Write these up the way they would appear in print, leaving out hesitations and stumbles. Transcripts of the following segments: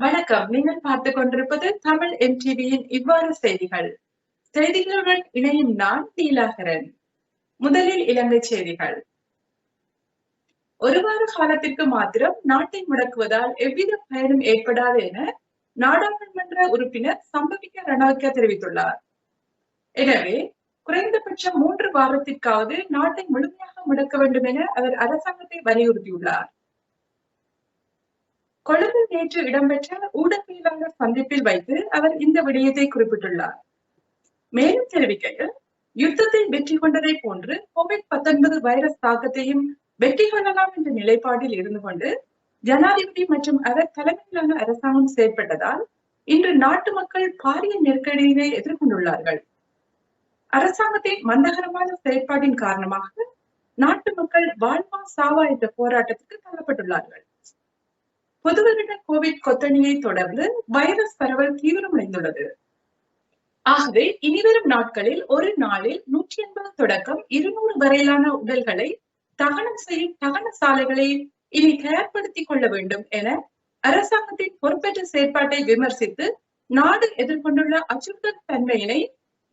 வணக்கம். நீங்கள் பார்த்துக் கொண்டிருப்பது தமிழ் MTVயின் இவ்வாறு செய்திகள். செய்திகளுடன் இணையும் நான் நீலாகரன். முதலில் இலங்கை செய்திகள். ஒரு வார காலத்திற்கு மாத்திரம் நாட்டை முடக்குவதால் எவ்வித பயனும் ஏற்படாது என நாடாளுமன்ற உறுப்பினர் சம்பவிக்க ரணவக்க தெரிவித்துள்ளார். எனவே குறைந்தபட்சம் 3 வாரத்திற்காவது நாட்டை முழுமையாக முடக்க வேண்டும் என அவர் அரசாங்கத்தை வலியுறுத்தியுள்ளார். கொழும்பில் நேற்று இடம்பெற்ற ஊடகவியலாளர் சந்திப்பில் வைத்து அவர் இந்த விடயத்தை குறிப்பிட்டுள்ளார். மேலும் தெரிவிக்கையில், யுத்தத்தை வெற்றி கொண்டதை போன்று COVID-19 வைரஸ் தாக்கத்தையும் வெற்றி கொள்ளலாம் என்ற நிலைப்பாட்டில் இருந்து கொண்டு ஜனாதிபதி மற்றும் அவர் தலைமையிலான அரசாங்கம் செயற்பட்டதால் இன்று நாட்டு மக்கள் பாரிய நெருக்கடியினை எதிர்கொண்டுள்ளார்கள். அரசாங்கத்தின் மந்தகரமான செயற்பாட்டின் காரணமாக நாட்டு மக்கள் வாழ்வா சாவா என்ற போராட்டத்துக்கு தள்ளப்பட்டுள்ளார்கள். பொதுவருட கோவிட் கொத்தணியை தொடர்ந்து வைரஸ் பரவல் தீவிரமடைந்துள்ளது. ஆகவே இனிவரும் நாட்களில் ஒரு நாளில் 180 தொடக்கம் 200 வரையிலான உடல்களை தகனம் செய்யும் தகன சாலைகளை இனி தயார்படுத்திக் கொள்ள வேண்டும் என அரசாங்கத்தின் பொறுப்பேற்ற செயற்பாட்டை விமர்சித்து நாடு எதிர்கொண்டுள்ள அச்சுறுத்தல் தன்மையினை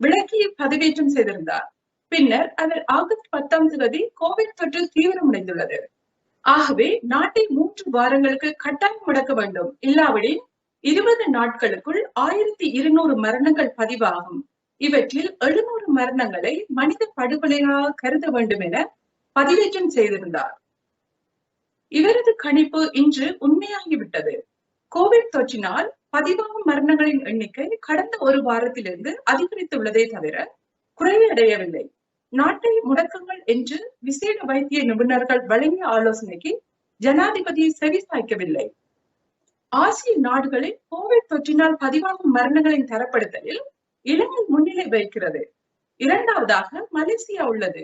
விளக்கி பதிவேற்றம் செய்திருந்தார். பின்னர் அவர் ஆகஸ்ட் 10ஆம் தேதி கோவிட் தொற்று தீவிரமடைந்துள்ளது. ஆகவே நாட்டை 3 வாரங்களுக்கு கட்டாயம் முடக்க வேண்டும், இல்லாவிடில் 20 நாட்களுக்குள் 1200 மரணங்கள் பதிவாகும். இவற்றில் 700 மரணங்களை மனித படுகொலையாக கருத வேண்டும் என பதிவேற்றம் செய்திருந்தார். இவரது கணிப்பு இன்று உண்மையாகிவிட்டது. கோவிட் தொற்றினால் பதிவாகும் மரணங்களின் எண்ணிக்கை கடந்த ஒரு வாரத்திலிருந்து அதிகரித்துள்ளதே தவிர குறைவடையவில்லை. நாட்டை முடக்குங்கள் என்று விசேட வைத்திய நிபுணர்கள் வழங்கிய ஆலோசனைக்கு ஜனாதிபதி செவி சாய்க்கவில்லை. ஆசிய நாடுகளில் கோவிட் தொற்றினால் பதிவாகும் மரணங்களின் தரப்படுத்தலில் இலங்கை முன்னிலை வகிக்கிறது. இரண்டாவதாக மலேசியா உள்ளது.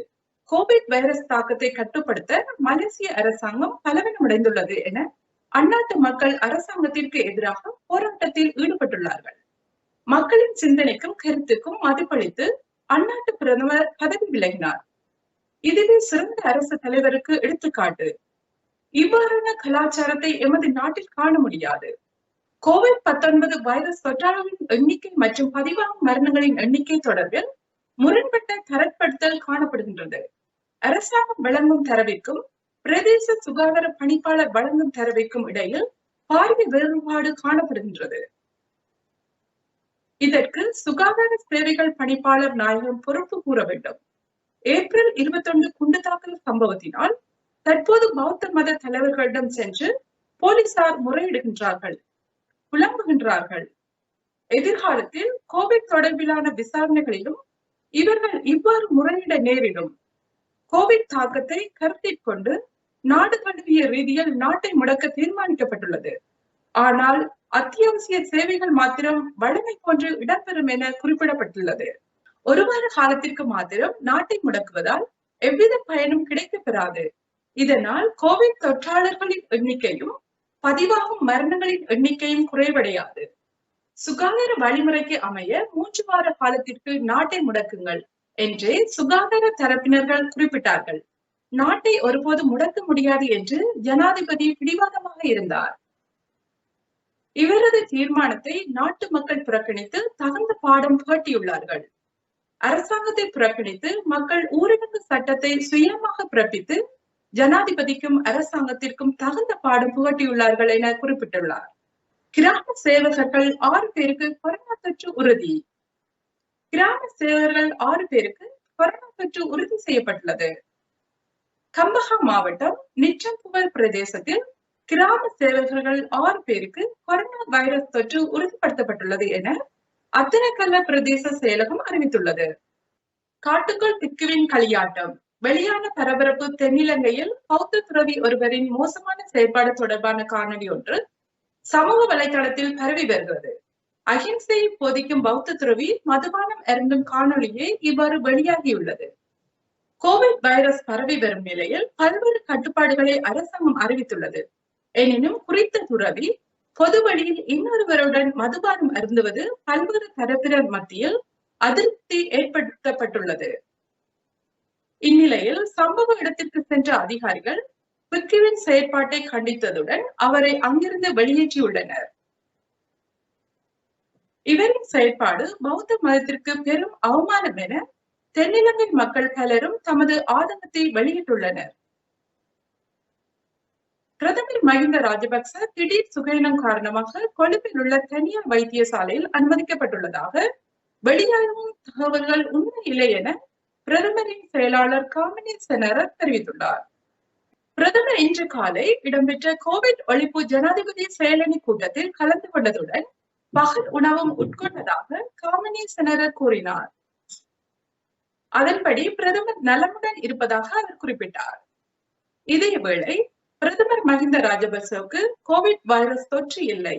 கோவிட் வைரஸ் தாக்கத்தை கட்டுப்படுத்த மலேசிய அரசாங்கம் பலவீனமடைந்துள்ளது என அந்நாட்டு மக்கள் அரசாங்கத்திற்கு எதிராக போராட்டத்தில் ஈடுபட்டுள்ளார்கள். மக்களின் சிந்தனைக்கும் கருத்துக்கும் மதிப்பளித்து அந்நாட்டு பிரதமர் பதவி விலகினார். இதுவே சிறந்த அரசு தலைவருக்கு எடுத்துக்காட்டு. இவ்வாறான கலாச்சாரத்தை எமது நாட்டில் காண முடியாது. COVID-19 வைரஸ் தொற்றாளர்களின் எண்ணிக்கை மற்றும் பதிவாகும் மரணங்களின் எண்ணிக்கை தொடர்பில் முரண்பட்ட தரப்படுத்தல் காணப்படுகின்றது. அரசாங்கம் வழங்கும் தரவிற்கும் பிரதேச சுகாதார பணிப்பாளர் வழங்கும் தரவிற்கும் இடையில் பாரிய வேறுபாடு காணப்படுகின்றது. இதற்கு சுகாதார சேவைகள் பணிப்பாளர் நாயகம் பொறுப்பு கூற வேண்டும். ஏப்ரல் 21 குண்டு தாக்கல் சம்பவத்தினால் தற்போது பௌத்த மத தலைவர்களிடம் சென்று போலீசார் முறையிடுகின்றார்கள், புலம்புகின்றார்கள். எதிர்காலத்தில் கோவிட் தொடர்பிலான விசாரணைகளிலும் இவர்கள் இவ்வாறு முறையிட நேரிடும். கோவிட் தாக்கத்தை கருத்தில் கொண்டு நாடு தழுவிய ரீதியில் நாட்டை முடக்க தீர்மானிக்கப்பட்டுள்ளது. ஆனால் அத்தியாவசிய சேவைகள் மாத்திரம் வழமை போன்று இடம்பெறும் என குறிப்பிடப்பட்டுள்ளது. ஒரு வார காலத்திற்கு மாத்திரம் நாட்டை முடக்குவதால் எவ்வித பயனும் கிடைக்கப் பெறாது. இதனால் கோவிட் தொற்றாளர்களின் எண்ணிக்கையும் பதிவாகும் மரணங்களின் எண்ணிக்கையும் குறைவடையாது. சுகாதார வழிமுறைக்கு அமைய 3 வார காலத்திற்கு நாட்டை முடக்குங்கள் என்றே சுகாதார தரப்பினர்கள் குறிப்பிட்டார்கள். நாட்டை ஒருபோது முடக்க முடியாது என்று ஜனாதிபதி பிடிவாதமாக இருந்தார். இவரது தீர்மானத்தை நாட்டு மக்கள் புறக்கணித்து தகுந்த பாடம் புகட்டியுள்ளார்கள். அரசாங்கத்தை புறக்கணித்து மக்கள் ஊரடங்கு சட்டத்தை சுயமாக பிறப்பித்து ஜனாதிபதிக்கும் அரசாங்கத்திற்கும் தகுந்த பாடம் புகட்டியுள்ளார்கள் என குறிப்பிட்டுள்ளார். கிராம சேவகர்கள் 6 பேருக்கு கொரோனா தொற்று உறுதி. கிராம சேவகர்கள் 6 பேருக்கு கொரோனா தொற்று உறுதி செய்யப்பட்டுள்ளது. கம்பஹா மாவட்டம் நிச்சம்புவல் பிரதேசத்தில் கிராம சேவகர்கள் 6 பேருக்கு கொரோனா வைரஸ் தொற்று உறுதிப்படுத்தப்பட்டுள்ளது என அத்தனக்கல்ல பிரதேச செயலகம் அறிவித்துள்ளது. காட்டுக்குள் பிக்குவின் களியாட்டம். வெளியான பரபரப்பு தென்னிலங்கையில் பௌத்த துறவி ஒருவரின் மோசமான செயற்பாடு தொடர்பான காணொலி ஒன்று சமூக வலைதளத்தில் பரவி வருகிறது. அஹிம்சையை போதிக்கும் பௌத்த துறவி மதுபானம் அருந்தும் காணொலியே இவ்வாறு வெளியாகியுள்ளது. கோவிட் வைரஸ் பரவி வரும் நிலையில் பல்வேறு கட்டுப்பாடுகளை அரசாங்கம் அறிவித்துள்ளது. எனினும் குறித்த துறவி பொது வழியில் இன்னொருவருடன் மதுபானம் அருந்துவது பல்வேறு தரப்பினர் மத்தியில் அதிருப்தி ஏற்படுத்தப்பட்டுள்ளது. இந்நிலையில் சம்பவ இடத்திற்கு சென்ற அதிகாரிகள் பிக்குவின் செயற்பாட்டை கண்டித்ததுடன் அவரை அங்கிருந்து வெளியேற்றியுள்ளனர். இவரின் செயற்பாடு பௌத்த மதத்திற்கு பெரும் அவமானம் என தென்னிலங்கை மக்கள் பலரும் தமது ஆதங்கத்தை வெளியிட்டுள்ளனர். பிரதமர் மஹிந்த ராஜபக்ச திடீர் சுகையினம் காரணமாக கொழும்பில் உள்ள தனியார் வைத்தியசாலையில் அனுமதிக்கப்பட்டுள்ளதாக வெளியாகும் தகவல்கள் உண்மை இல்லை என பிரதமரின் செயலாளர் காமினி செனர தெரிவித்துள்ளார். பிரதமர் இன்று காலை இடம்பெற்ற கோவிட் ஒழிப்பு ஜனாதிபதி செயலணி கூட்டத்தில் கலந்து கொண்டதுடன் பகல் உணவும் உட்கொண்டதாக காமினி செனர கூறினார். அதன்படி பிரதமர் நலமுடன் இருப்பதாக அவர் குறிப்பிட்டார். இதேவேளை பிரதமர் மஹிந்த ராஜபக்சவுக்கு கோவிட் வைரஸ் தொற்று இல்லை,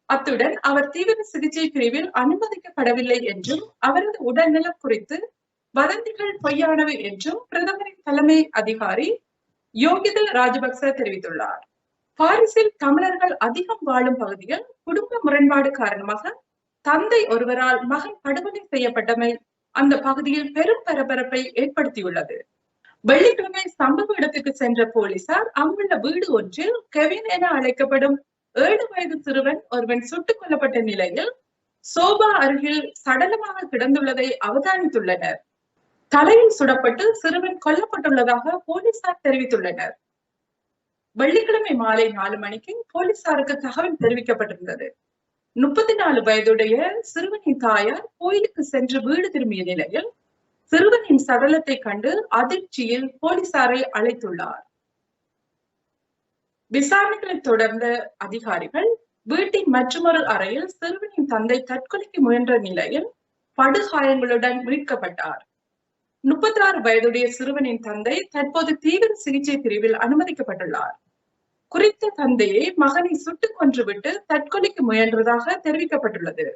அத்துடன் அவர் தீவிர சிகிச்சை பிரிவில் அனுமதிக்கப்படவில்லை என்றும் அவரது உடல்நலம் குறித்து வதந்திகள் பொய்யானவை என்றும் பிரதமரின் தலைமை அதிகாரி யோகித ராஜபக்ச தெரிவித்துள்ளார். பாரிஸில் தமிழர்கள் அதிகம் வாழும் பகுதியில் குடும்ப முரண்பாடு காரணமாக தந்தை ஒருவரால் மகன் படுகொலை செய்யப்பட்டமை அந்த பகுதியில் பெரும் பரபரப்பை ஏற்படுத்தியுள்ளது. வெள்ளிக்கிழமை சம்பவ இடத்துக்கு சென்ற போலீசார் அங்குள்ள வீடு ஒன்றில் கெவின் என அழைக்கப்படும் 7 வயது சிறுவன் ஒருவன் சுட்டுக் கொல்லப்பட்ட நிலையில் சோபா அருகில் சடலமாக கிடந்துள்ளதை அவதானித்துள்ளனர். தலையில் சுடப்பட்டு சிறுவன் கொல்லப்பட்டுள்ளதாக போலீசார் தெரிவித்துள்ளனர். வெள்ளிக்கிழமை மாலை 4 மணிக்கு போலீசாருக்கு தகவல் தெரிவிக்கப்பட்டிருந்தது. 34 வயதுடைய சிறுவனின் தாயார் கோயிலுக்கு சென்று வீடு திரும்பிய நிலையில் சிறுவனின் சடலத்தை கண்டு அதிர்ச்சியில் போலீசாரை அழைத்துள்ளார். விசாரணைகளை தொடர்ந்த அதிகாரிகள் வீட்டின் மற்றொரு அறையில் சிறுவனின் தந்தை தற்கொலைக்கு முயன்ற நிலையில் படுகாயங்களுடன் மீட்கப்பட்டார். 36 வயதுடைய சிறுவனின் தந்தை தற்போது தீவிர சிகிச்சை பிரிவில் அனுமதிக்கப்பட்டுள்ளார். குறித்த தந்தையை மகனை சுட்டுக் கொன்றுவிட்டு தற்கொலைக்கு முயன்றதாக தெரிவிக்கப்பட்டுள்ளது.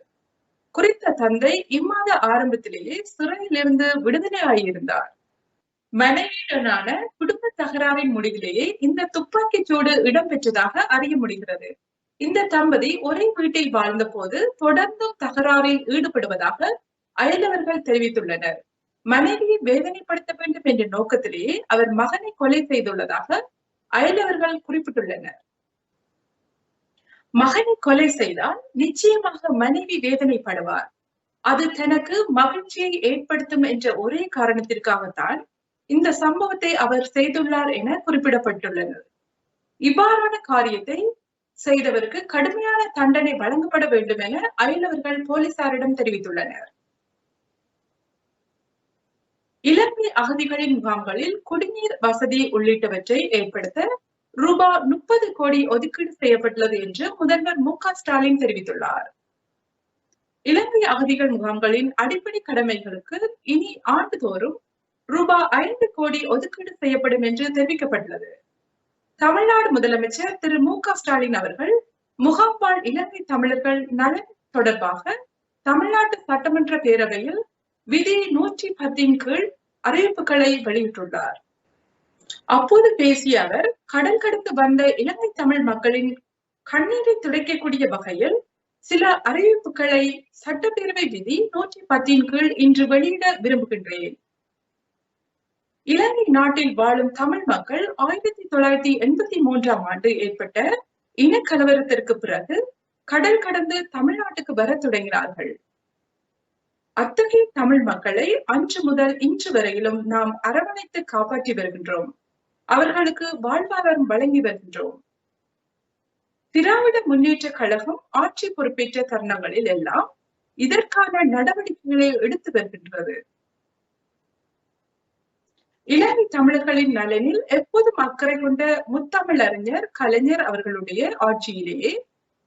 குறித்த தந்தை இம்மாத ஆரம்பத்திலேயே சிறையில் இருந்து விடுதலையாகியிருந்தார். மனைவியுடனான குடும்ப தகராறின் முடிவிலேயே இந்த துப்பாக்கி சூடு இடம்பெற்றதாக அறிய முடிகிறது. இந்த தம்பதி ஒரே வீட்டில் வாழ்ந்த போது தொடர்ந்தும் தகராறில் ஈடுபடுவதாக அயலவர்கள் தெரிவித்துள்ளனர். மனைவியை வேதனைப்படுத்த வேண்டும் என்ற நோக்கத்திலேயே அவர் மகனை கொலை செய்துள்ளதாக அயலவர்கள் குறிப்பிட்டுள்ளனர். மகனை கொலை செய்தால் நிச்சயமாக மனைவி வேதனைப்படுவார். அது தனக்கு மகிழ்ச்சியை ஏற்படுத்தும் என்ற ஒரே காரணத்திற்காகத்தான் இந்த சம்பவத்தை அவர் செய்துள்ளார் என குறிப்பிடப்பட்டுள்ளது. இவ்வாறான காரியத்தை செய்தவருக்கு கடுமையான தண்டனை வழங்கப்பட வேண்டும் என அயலவர்கள் போலீசாரிடம் தெரிவித்துள்ளனர். இலங்கை அகதிகளின் முகாம்களில் குடிநீர் வசதி உள்ளிட்டவற்றை ஏற்படுத்த ரூபாய் 30 கோடி ஒதுக்கீடு செய்யப்பட்டுள்ளது என்று முதல்வர் மு.க. ஸ்டாலின் தெரிவித்துள்ளார். இலங்கை அகதிகள் முகாம்களின் அடிப்படை கடமைகளுக்கு இனி ஆண்டுதோறும் ரூபாய் 5 கோடி ஒதுக்கீடு செய்யப்படும் என்று தெரிவிக்கப்பட்டுள்ளது. தமிழ்நாடு முதலமைச்சர் திரு மு.க. ஸ்டாலின் அவர்கள் முகாம் வாழ் இலங்கை தமிழர்கள் நலன் தொடர்பாக தமிழ்நாட்டு சட்டமன்ற பேரவையில் விதி 110 கீழ் அறிவிப்புகளை வெளியிட்டுள்ளார். அப்போது பேசிய அவர் கடல் கடந்து வந்த இலங்கை தமிழ் மக்களின் கண்ணீரை துடைக்கக்கூடிய வகையில் சில அறிவிப்புகளை சட்டப்பேரவை விதி 110 கீழ் இன்று வெளியிட விரும்புகின்றேன். இலங்கை நாட்டில் வாழும் தமிழ் மக்கள் 1983ஆம் ஆண்டு ஏற்பட்ட இனக்கலவரத்திற்கு பிறகு கடல் கடந்து தமிழ்நாட்டுக்கு வர தொடங்கினார்கள். அத்தகைய தமிழ் மக்களை அன்று முதல் இன்று வரையிலும் நாம் அரவணைத்து காப்பாற்றி வருகின்றோம். அவர்களுக்கு வாழ்வாதாரம் வழங்கி வருகின்றோம். திராவிட முன்னேற்ற கழகம் ஆட்சி பொறுப்பேற்ற தருணங்களில் எல்லாம் இதற்கான நடவடிக்கைகளை எடுத்து வருகின்றது. இலங்கை தமிழர்களின் நலனில் எப்போதும் அக்கறை கொண்ட முத்தமிழ் அறிஞர் கலைஞர் அவர்களுடைய ஆட்சியிலேயே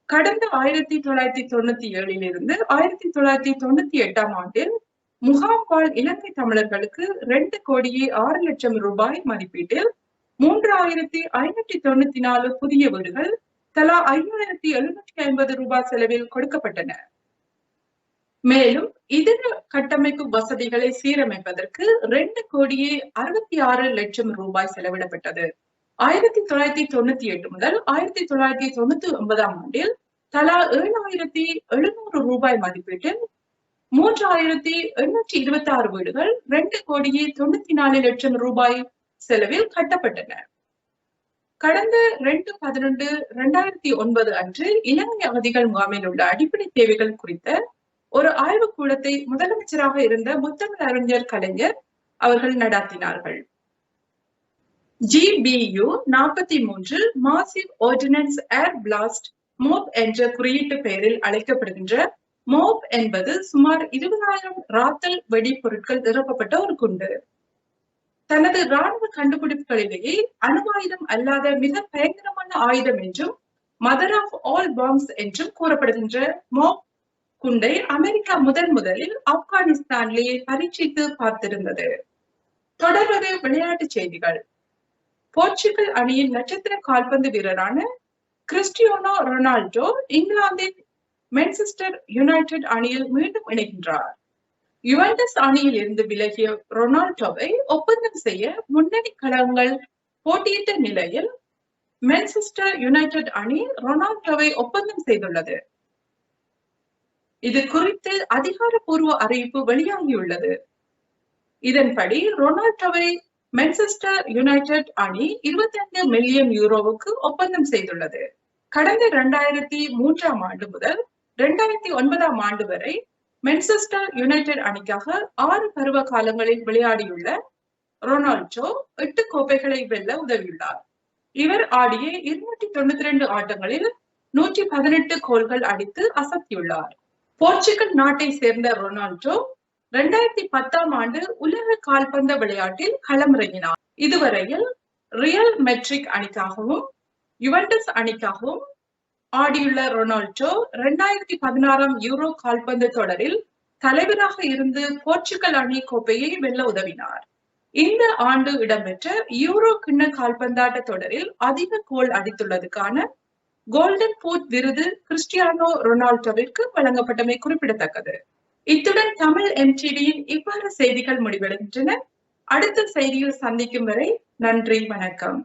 கடந்த 1997 இருந்து 1998ஆம் ஆண்டில் முகாம் வாழ் இலங்கை தமிழர்களுக்கு 2 கோடியே 6 லட்சம் ரூபாய் மதிப்பீட்டில் 3594 புதிய வீடுகள் தலா 5750 ரூபாய் செலவில் கொடுக்கப்பட்டன. மேலும் இதர கட்டமைப்பு வசதிகளை சீரமைப்பதற்கு 2 கோடியே 66 லட்சம் ரூபாய் செலவிடப்பட்டது. 1998 முதல் 1999ஆம் ஆண்டில் தலா 7700 ரூபாய் மதிப்பீட்டில் 3826 வீடுகள் 2 கோடியே 94 லட்சம் ரூபாய் செலவில் கட்டப்பட்டன. கடந்த 2/11/2009 அன்று இலங்கை அகதிகள் முகாமில் உள்ள அடிப்படை தேவைகள் குறித்த ஒரு ஆய்வுக்கூடத்தை முதலமைச்சராக இருந்த முத்தமிழ் அறிஞர் கலைஞர் அவர்கள் நடாத்தினார்கள். GBU 43 மாசிவ் ஆர்டினன்ஸ் ஏர் பிளாஸ்ட் மோப் என்ற குறியீட்டு பெயரில் அழைக்கப்படுகின்ற மோப் என்பது சுமார் 20,000 ராத்தல் வெடிப்பொருட்கள் நிரப்பப்பட்ட ஒரு குண்டு. தனது ராணுவ கண்டுபிடிப்புகளிலேயே அணுவாயுதம் அல்லாத மிக பயங்கரமான ஆயுதம் என்றும் மதர் ஆஃப் ஆல் பாம்ஸ் என்றும் கூறப்படுகின்ற மோப் குண்டை அமெரிக்கா முதலில் ஆப்கானிஸ்தானிலே பரீட்சித்து பார்த்திருந்தது. தொடர்வது விளையாட்டுச் செய்திகள். போர்ச்சுகல் அணியின் நட்சத்திர கால்பந்து வீரரான கிறிஸ்டியானோ ரொனால்டோ இங்கிலாந்தின் மான்செஸ்டர் யுனைடெட் அணியில் மீண்டும் இணைகின்றார். யுவென்டஸ் அணியில் இருந்து விலகிய ரொனால்டோவை ஒப்பந்தம் செய்ய முன்னணி கழகங்கள் போட்டியிட்ட நிலையில் மான்செஸ்டர் யுனைடெட் அணி ரொனால்டோவை ஒப்பந்தம் செய்துள்ளது. இது குறித்து அதிகாரப்பூர்வ அறிவிப்பு வெளியாகியுள்ளது. இதன்படி ரொனால்டோவை மான்செஸ்டர் யுனைடெட் அணி 25 மில்லியன் யூரோவுக்கு ஒப்பந்தம் செய்துள்ளது. கடந்த 2003 ஆண்டு முதல் 2009 ஆண்டு வரை மான்செஸ்டர் யுனைடெட் அணிக்காக 6 பருவ காலங்களில் விளையாடியுள்ள ரொனால்டோ 8 கோப்பைகளை வெல்ல உதவியுள்ளார். இவர் ஆடிய 292 ஆட்டங்களில் 118 கோல்கள் அடித்து அசத்தியுள்ளார். போர்ச்சுகல் நாட்டை சேர்ந்த ரொனால்டோ 2010 ஆண்டு உலக கால்பந்து விளையாட்டில் களமிறங்கினார். இதுவரையில் ரியல் மெட்ரிட் அணிக்காகவும் யுவென்டஸ் அணிக்காகவும் ஆடியுள்ள ரொனால்டோ 2016 யூரோ கால்பந்து தொடரில் தலைவராக இருந்து போர்ச்சுகல் அணி கோப்பையை வெல்ல உதவினார். இந்த ஆண்டு இடம்பெற்ற யூரோ கிண்ண கால்பந்தாட்ட தொடரில் அதிக கோல் அடித்துள்ளதுக்கான கோல்டன் பூட் விருது கிறிஸ்டியானோ ரொனால்டோவிற்கு வழங்கப்பட்டமை குறிப்பிடத்தக்கது. இத்துடன் தமிழ் MTDயின் இவ்வாறு செய்திகள் முடிவடைகின்றன. அடுத்த செய்தியில் சந்திக்கும் வரை நன்றி, வணக்கம்.